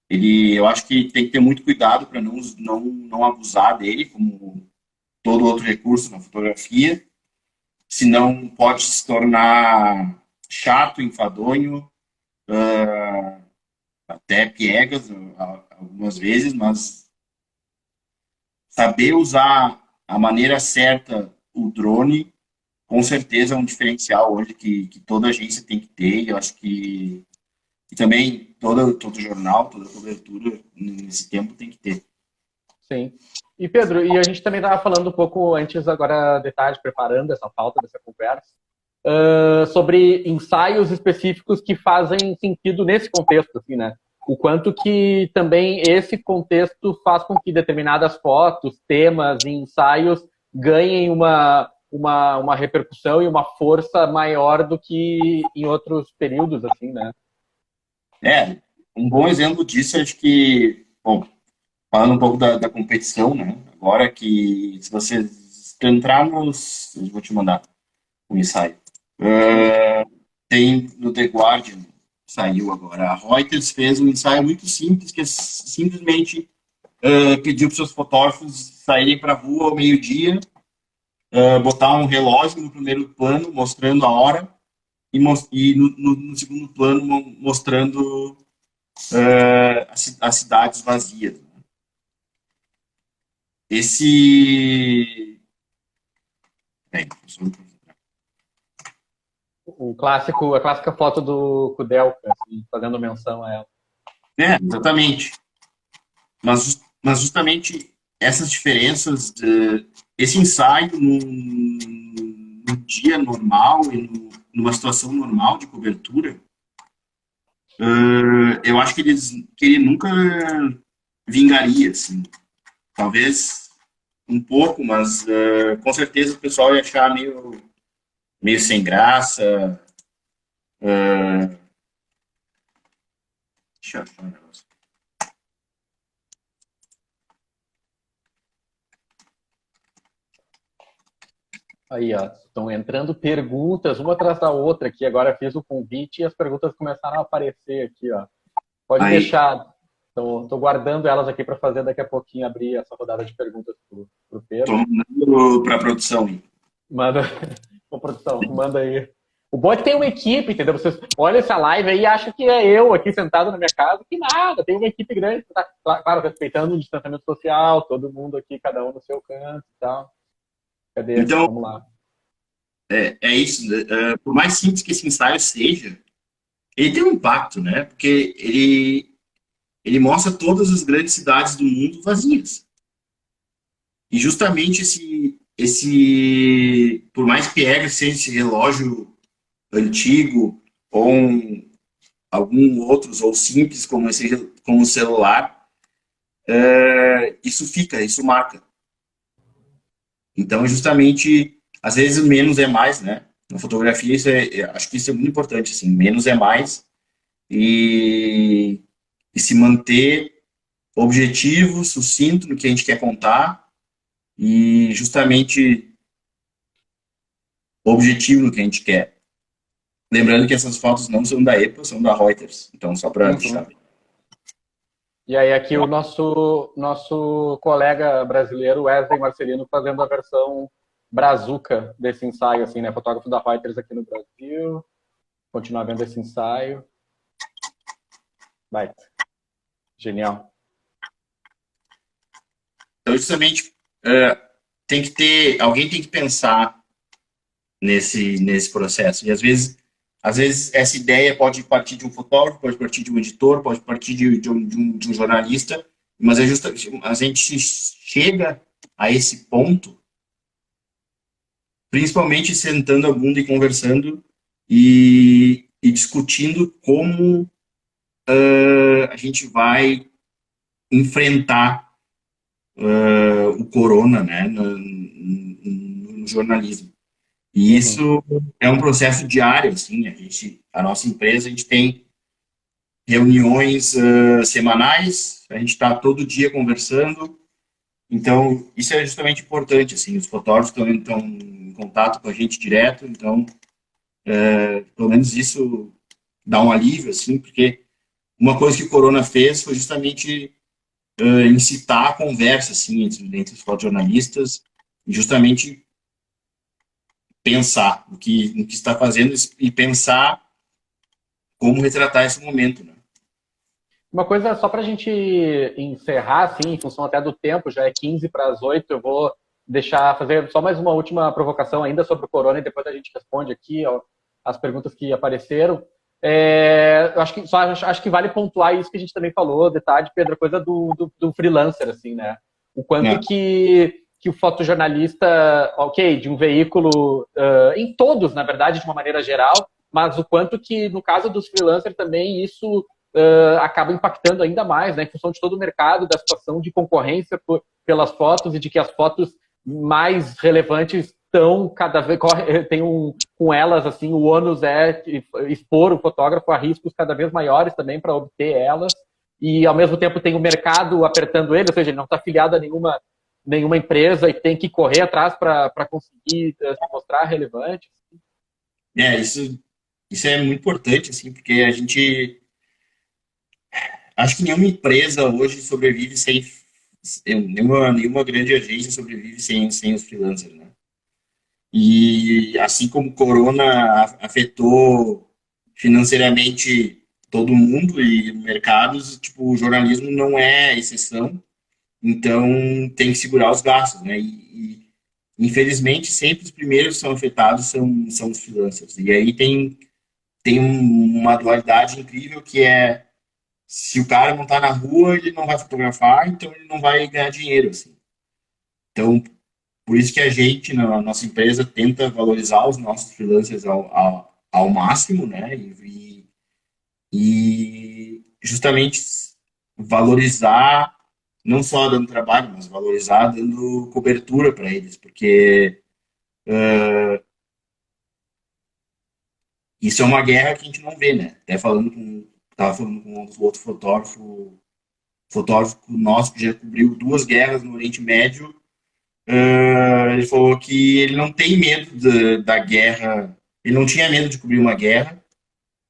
Eu acho que tem que ter muito cuidado para não abusar dele, como todo outro recurso na fotografia, senão pode se tornar chato, enfadonho, até piegas algumas vezes, mas saber usar a maneira certa o drone, com certeza é um diferencial hoje que toda agência tem que ter, e eu acho que e também todo jornal, toda cobertura nesse tempo tem que ter. Sim. E Pedro, e a gente também estava falando um pouco antes, agora de tarde, preparando essa pauta dessa conversa, sobre ensaios específicos que fazem sentido nesse contexto, assim, né? O quanto que também esse contexto faz com que determinadas fotos, temas e ensaios ganhem uma repercussão e uma força maior do que em outros períodos, assim, né? Um bom exemplo disso, acho que, bom, falando um pouco da competição, né? Agora que, se você entrar eu vou te mandar um ensaio. Tem no The Guardian, saiu agora. A Reuters fez um ensaio muito simples, que é simplesmente pediu para os seus fotógrafos saírem para a rua ao meio-dia, botar um relógio no primeiro plano, mostrando a hora, e no segundo plano, mostrando as cidades vazias. Esse... A clássica foto do Kudelka, assim, fazendo menção a ela. Exatamente. Mas justamente essas diferenças, esse ensaio no dia normal e numa situação normal de cobertura, eu acho que ele nunca vingaria, assim. Talvez um pouco, mas com certeza o pessoal ia achar meio sem graça. Deixa eu achar um negócio. Aí, ó, estão entrando perguntas, uma atrás da outra aqui. Agora fiz o convite e as perguntas começaram a aparecer aqui, ó. Pode deixar. Estou guardando elas aqui para fazer daqui a pouquinho, abrir essa rodada de perguntas para o Pedro. Estou mandando para a produção. Manda, produção, manda aí. O bom é que tem uma equipe, entendeu? Vocês olham essa live aí e acham que é eu aqui sentado na minha casa. Que nada, tem uma equipe grande. Tá, claro, respeitando o distanciamento social, todo mundo aqui, cada um no seu canto e tal. Cadê? Então, vamos lá. É isso. Por mais simples que esse ensaio seja, ele tem um impacto, né? Porque ele mostra todas as grandes cidades do mundo vazias. E justamente por mais piegas seja esse relógio antigo ou algum outros ou simples como o celular, isso marca. Então, justamente, às vezes menos é mais, né? Na fotografia, acho que isso é muito importante, assim, menos é mais e se manter objetivo, sucinto no que a gente quer contar e justamente objetivo no que a gente quer. Lembrando que essas fotos não são da EPA, são da Reuters, então só para deixar. E aí aqui o nosso colega brasileiro, Wesley Marcelino, fazendo a versão brazuca desse ensaio, assim, né? Fotógrafo da Reuters aqui no Brasil. Continuar vendo esse ensaio. Vai. Genial. Então, justamente, alguém tem que pensar nesse processo. E às vezes essa ideia pode partir de um fotógrafo, pode partir de um editor, pode partir de um jornalista, mas a gente chega a esse ponto principalmente sentando a bunda e conversando e discutindo como a gente vai enfrentar o corona, né, no jornalismo. E isso é um processo diário, assim, a nossa empresa, a gente tem reuniões semanais, a gente está todo dia conversando, então isso é justamente importante, assim, os fotógrafos estão em contato com a gente direto, então pelo menos isso dá um alívio, assim, porque uma coisa que o corona fez foi justamente incitar a conversa, assim, entre os fotojornalistas, e justamente pensar no que está fazendo e pensar como retratar esse momento, né? Uma coisa, só para a gente encerrar, assim, em função até do tempo, já é 15 para as 8, eu vou fazer só mais uma última provocação ainda sobre o corona e depois a gente responde aqui as perguntas que apareceram. Eu acho que vale pontuar isso que a gente também falou, detalhe, Pedro, a coisa do freelancer, assim, né? O quanto que o fotojornalista, ok, de um veículo, em todos, na verdade, de uma maneira geral, mas o quanto que, no caso dos freelancers também, isso acaba impactando ainda mais, né, em função de todo o mercado, da situação de concorrência pelas fotos e de que as fotos mais relevantes estão cada vez, com elas, assim, o ônus é expor o fotógrafo a riscos cada vez maiores também para obter elas, e ao mesmo tempo tem o mercado apertando ele, ou seja, ele não está afiliado a nenhuma empresa e tem que correr atrás para conseguir se mostrar relevante. Isso isso é muito importante, assim, porque a gente, acho que nenhuma empresa hoje sobrevive sem, nenhuma grande agência sobrevive sem os freelancers, né? E assim como o Corona afetou financeiramente todo mundo e mercados, tipo, o jornalismo não é exceção, então tem que segurar os gastos, né? Infelizmente sempre os primeiros que são afetados são os freelancers. E aí tem uma dualidade incrível que é se o cara não está na rua, ele não vai fotografar, então ele não vai ganhar dinheiro, assim. Então, por isso que a gente, na nossa empresa, tenta valorizar os nossos freelancers ao máximo, né? E justamente valorizar, não só dando trabalho, mas valorizar dando cobertura para eles, porque isso é uma guerra que a gente não vê, né? Até tava falando com outro fotógrafo nosso que já cobriu duas guerras no Oriente Médio. Ele falou que ele não tem medo da guerra, ele não tinha medo de cobrir uma guerra,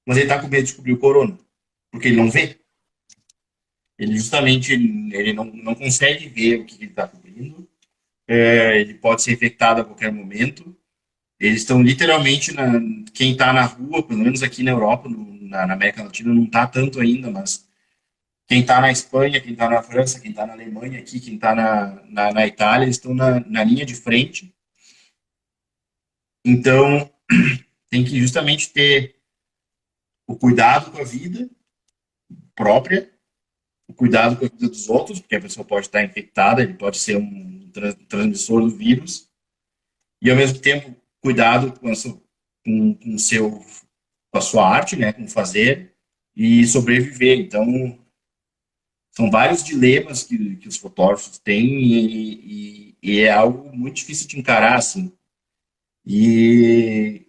mas ele está com medo de cobrir o corona, porque ele não vê. Ele justamente ele não consegue ver o que ele está cobrindo. Ele pode ser infectado a qualquer momento. Eles estão literalmente quem está na rua, pelo menos aqui na Europa, na América Latina não está tanto ainda, mas quem está na Espanha, quem está na França, quem está na Alemanha aqui, quem está na Itália, eles estão na linha de frente. Então, tem que justamente ter o cuidado com a vida própria, o cuidado com a vida dos outros, porque a pessoa pode estar infectada, ele pode ser um transmissor do vírus, e ao mesmo tempo cuidado com a sua arte, né, com fazer e sobreviver. Então, são vários dilemas que os fotógrafos têm e é algo muito difícil de encarar, assim. E,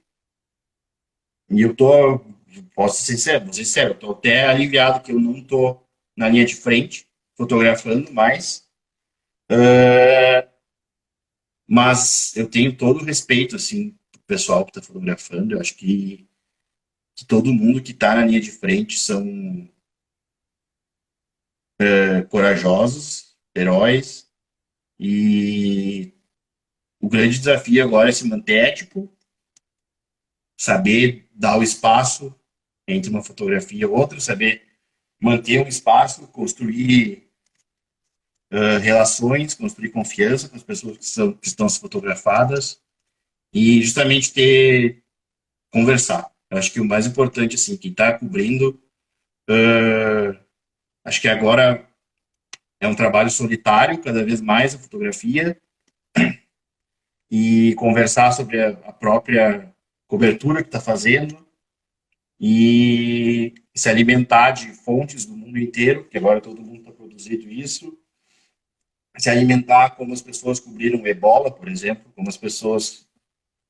e posso ser sincero, vou ser sincero, eu tô até aliviado que eu não tô na linha de frente, fotografando mais, mas eu tenho todo o respeito, assim, pro pessoal que está fotografando. Eu acho que todo mundo que está na linha de frente são corajosos, heróis, e o grande desafio agora é se manter ético, saber dar o espaço entre uma fotografia e outra, saber manter um espaço, construir relações, construir confiança com as pessoas que estão se fotografadas e justamente conversar. Eu acho que o mais importante, assim, quem está cobrindo, acho que agora é um trabalho solitário, cada vez mais a fotografia, e conversar sobre a própria cobertura que está fazendo e se alimentar de fontes do mundo inteiro, porque agora todo mundo está produzindo isso, se alimentar como as pessoas cobriram o Ebola, por exemplo, como as pessoas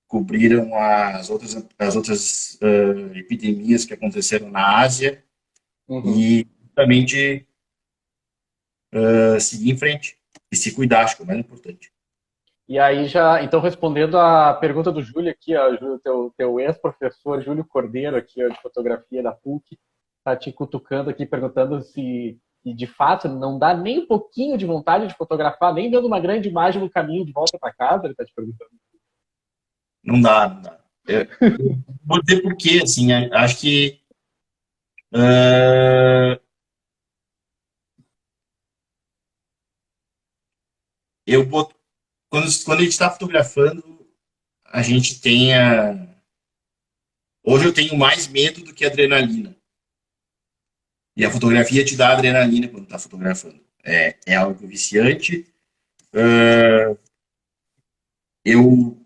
cobriram as outras epidemias que aconteceram na Ásia Uhum. e justamente seguir em frente e se cuidar, acho que é o mais importante. E aí já, então respondendo a pergunta do Júlio aqui, ó, Júlio, teu ex-professor Júlio Cordeiro aqui, ó, de fotografia da PUC, tá te cutucando aqui, perguntando se de fato não dá nem um pouquinho de vontade de fotografar, nem vendo uma grande imagem no caminho de volta para casa, ele tá te perguntando. Não dá, não dá. Vou dizer por quê, assim, acho que uh, eu bot... quando a gente está fotografando, a gente tem hoje eu tenho mais medo do que adrenalina. E a fotografia te dá adrenalina quando está fotografando. É algo viciante. Eu,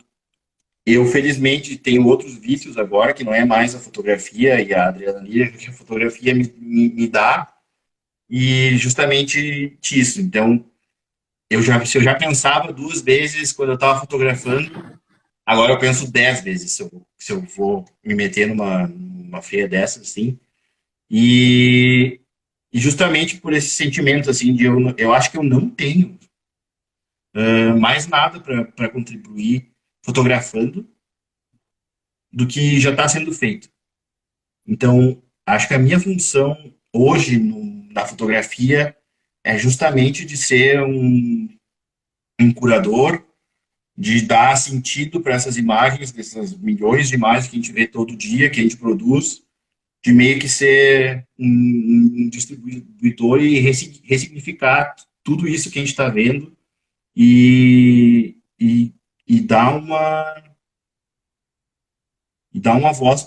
eu, felizmente, tenho outros vícios agora, que não é mais a fotografia e a adrenalina que a fotografia me dá, e justamente isso. Então, se eu já pensava duas vezes quando eu estava fotografando, agora eu penso 10 vezes se eu vou me meter numa feia dessa, assim. E, e justamente por esse sentimento, assim, eu acho que eu não tenho mais nada para contribuir fotografando do que já está sendo feito. Então, acho que a minha função hoje na fotografia é justamente de ser um curador, de dar sentido para essas imagens, dessas milhões de imagens que a gente vê todo dia, que a gente produz, de meio que ser um distribuidor e ressignificar tudo isso que a gente está vendo e, e dar uma voz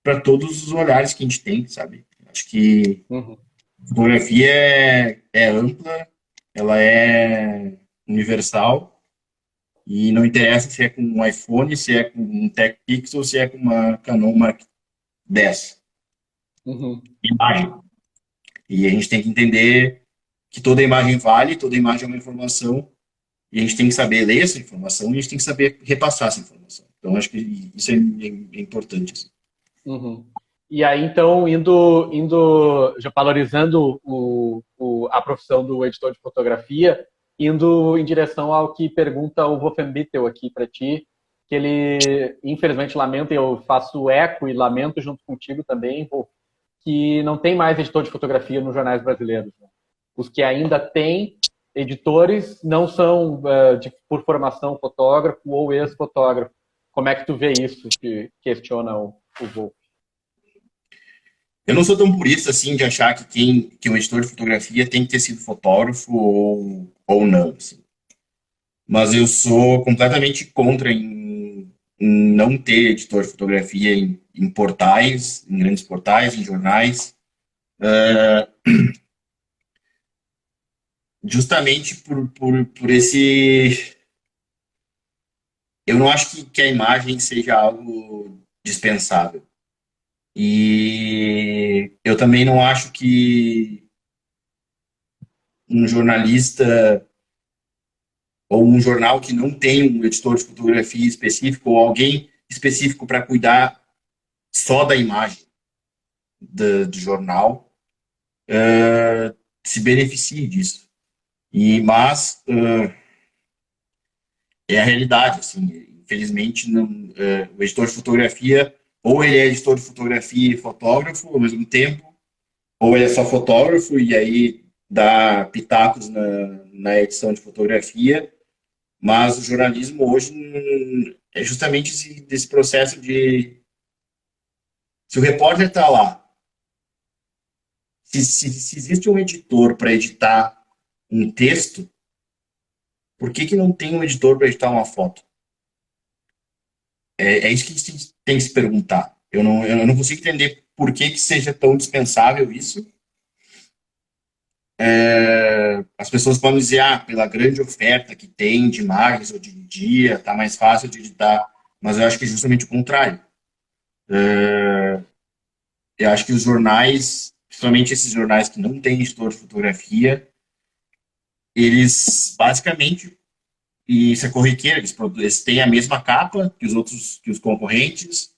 para todos os olhares que a gente tem, sabe? Acho que Uhum. a fotografia é ampla, ela é universal e não interessa se é com um iPhone, se é com um TechPix ou se é com uma Canon Mark 10. Uhum. Imagem. E a gente tem que entender que toda imagem vale, toda imagem é uma informação, e a gente tem que saber ler essa informação e a gente tem que saber repassar essa informação. Então, acho que isso é importante. Assim. Uhum. E aí, então, indo já valorizando a profissão do editor de fotografia, indo em direção ao que pergunta o Wolfenbittel aqui para ti, que ele, infelizmente, lamenta, e eu faço eco e lamento junto contigo também, Wolf, que não tem mais editor de fotografia nos jornais brasileiros. Né? Os que ainda têm editores não são por formação fotógrafo ou ex-fotógrafo. Como é que tu vê isso, que questiona o Wolf? Eu não sou tão purista assim de achar que um editor de fotografia tem que ter sido fotógrafo ou não. Assim. Mas eu sou completamente contra em não ter editor de fotografia em portais, em grandes portais, em jornais, justamente por esse. Eu não acho que a imagem seja algo dispensável. E eu também não acho que um jornalista ou um jornal que não tem um editor de fotografia específico ou alguém específico para cuidar só da imagem do jornal se beneficie disso. Mas é a realidade, assim, infelizmente não, o editor de fotografia ou ele é editor de fotografia e fotógrafo ao mesmo tempo, ou ele é só fotógrafo e aí dá pitacos na edição de fotografia. Mas o jornalismo hoje é justamente desse processo de. Se o repórter está lá, se existe um editor para editar um texto, por que não tem um editor para editar uma foto? É isso que a gente tem que se perguntar. Eu não consigo entender por que seja tão dispensável isso. As pessoas podem dizer, pela grande oferta que tem de imagens ou de dia, está mais fácil de editar. Mas eu acho que é justamente o contrário. Eu acho que os jornais, principalmente esses jornais que não têm editor de fotografia, eles basicamente, e isso é corriqueiro, eles têm a mesma capa que os concorrentes,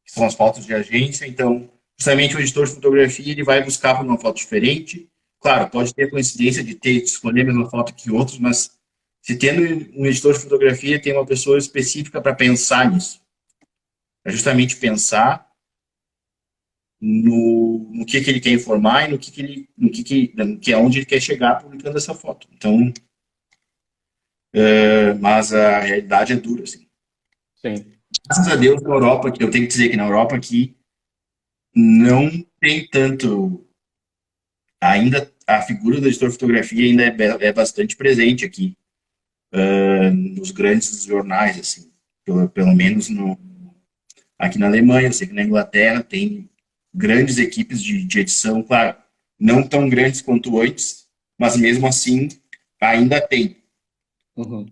que são as fotos de agência, então, justamente o editor de fotografia, ele vai buscar uma foto diferente. Claro, pode ter a coincidência de escolher a mesma foto que outros, mas se tendo um editor de fotografia, tem uma pessoa específica para pensar nisso. É justamente pensar no que ele quer informar e no que aonde ele quer chegar publicando essa foto. Então, mas a realidade é dura, assim. Sim. Graças a Deus, na Europa, que eu tenho que dizer que na Europa aqui não tem tanto, ainda a figura do editor de fotografia ainda é bastante presente aqui, nos grandes jornais, assim, pelo menos aqui na Alemanha, eu sei que na Inglaterra tem grandes equipes de edição, claro, não tão grandes quanto antes, mas mesmo assim ainda tem. Uhum.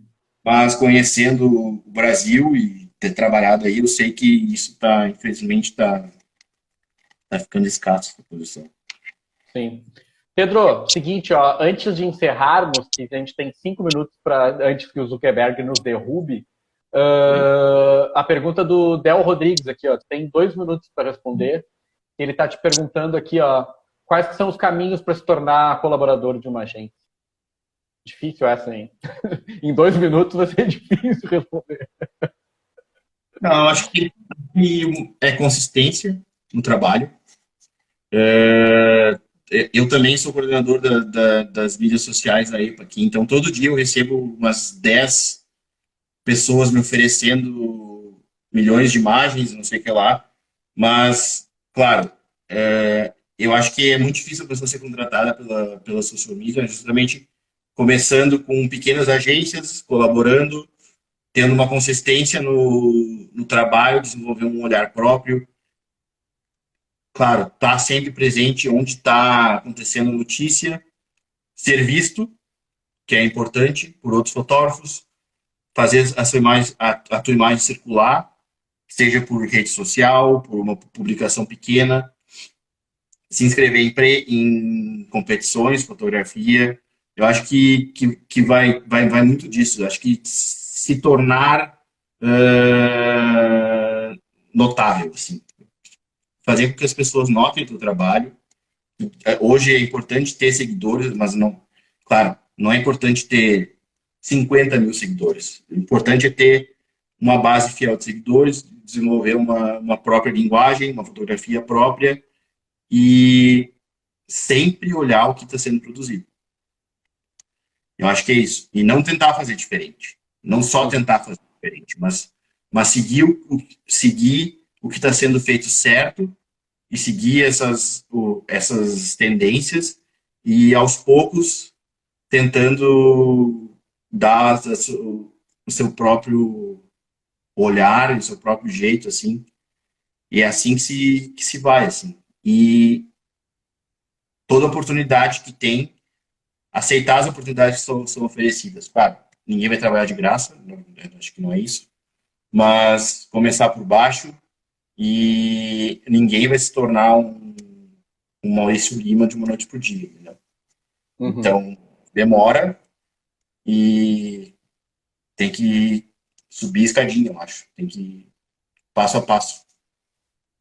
Mas conhecendo o Brasil e ter trabalhado aí, eu sei que isso infelizmente tá ficando escasso essa posição. Sim. Pedro, seguinte, ó, antes de encerrarmos, que a gente tem 5 minutos antes que o Zuckerberg nos derrube, a pergunta do Del Rodrigues aqui, ó, tem 2 minutos para responder. Ele está te perguntando aqui, ó, quais que são os caminhos para se tornar colaborador de uma agência? Difícil essa, hein? Em 2 minutos vai ser difícil responder. Não, eu acho que é consistência, no trabalho. Eu também sou coordenador das mídias sociais da EPA aqui, então todo dia eu recebo umas 10 pessoas me oferecendo milhões de imagens, não sei o que lá, mas, claro, eu acho que é muito difícil a pessoa ser contratada pela social media, justamente começando com pequenas agências, colaborando, tendo uma consistência no trabalho, desenvolver um olhar próprio. Claro, estar sempre presente onde está acontecendo notícia, ser visto, que é importante, por outros fotógrafos, fazer a tua imagem circular, seja por rede social, por uma publicação pequena, se inscrever em competições, fotografia. Eu acho que vai muito disso. Eu acho que se tornar notável, assim. Fazer com que as pessoas notem o teu trabalho. Hoje é importante ter seguidores, mas não, claro, não é importante ter 50 mil seguidores. O importante é ter uma base fiel de seguidores, desenvolver uma própria linguagem, uma fotografia própria e sempre olhar o que está sendo produzido. Eu acho que é isso. E não tentar fazer diferente. Não só tentar fazer diferente, mas seguir o que está sendo feito certo e seguir essas tendências e, aos poucos, tentando dar o seu próprio olhar, o seu próprio jeito, assim. E é assim que se vai, assim. E toda oportunidade que tem, aceitar as oportunidades que são oferecidas. Claro, ninguém vai trabalhar de graça, acho que não é isso, mas começar por baixo e ninguém vai se tornar um Maurício Lima de uma noite por dia. Né? Uhum. Então, demora e tem que subir a escadinha, eu acho. Tem que ir passo a passo.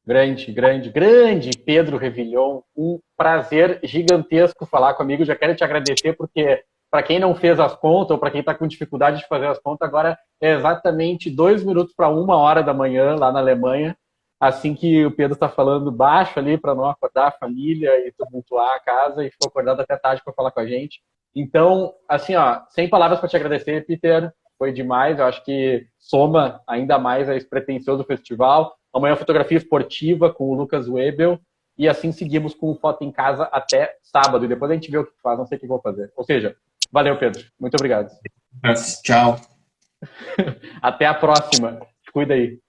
Grande, grande, grande Pedro Revillon. Um prazer gigantesco falar comigo. Já quero te agradecer porque, para quem não fez as contas ou para quem está com dificuldade de fazer as contas, agora é exatamente 2 minutos para 1h da manhã lá na Alemanha. Assim que o Pedro está falando baixo ali para não acordar a família e tumultuar a casa e ficou acordado até tarde para falar com a gente. Então, assim, ó, sem palavras para te agradecer, Peter. Foi demais. Eu acho que soma ainda mais a esse pretensioso festival. Amanhã fotografia esportiva com o Lucas Webel. E assim seguimos com Foto em Casa até sábado. E depois a gente vê o que faz, não sei o que vou fazer. Ou seja, valeu, Pedro. Muito obrigado. Tchau. Até a próxima. Cuida aí.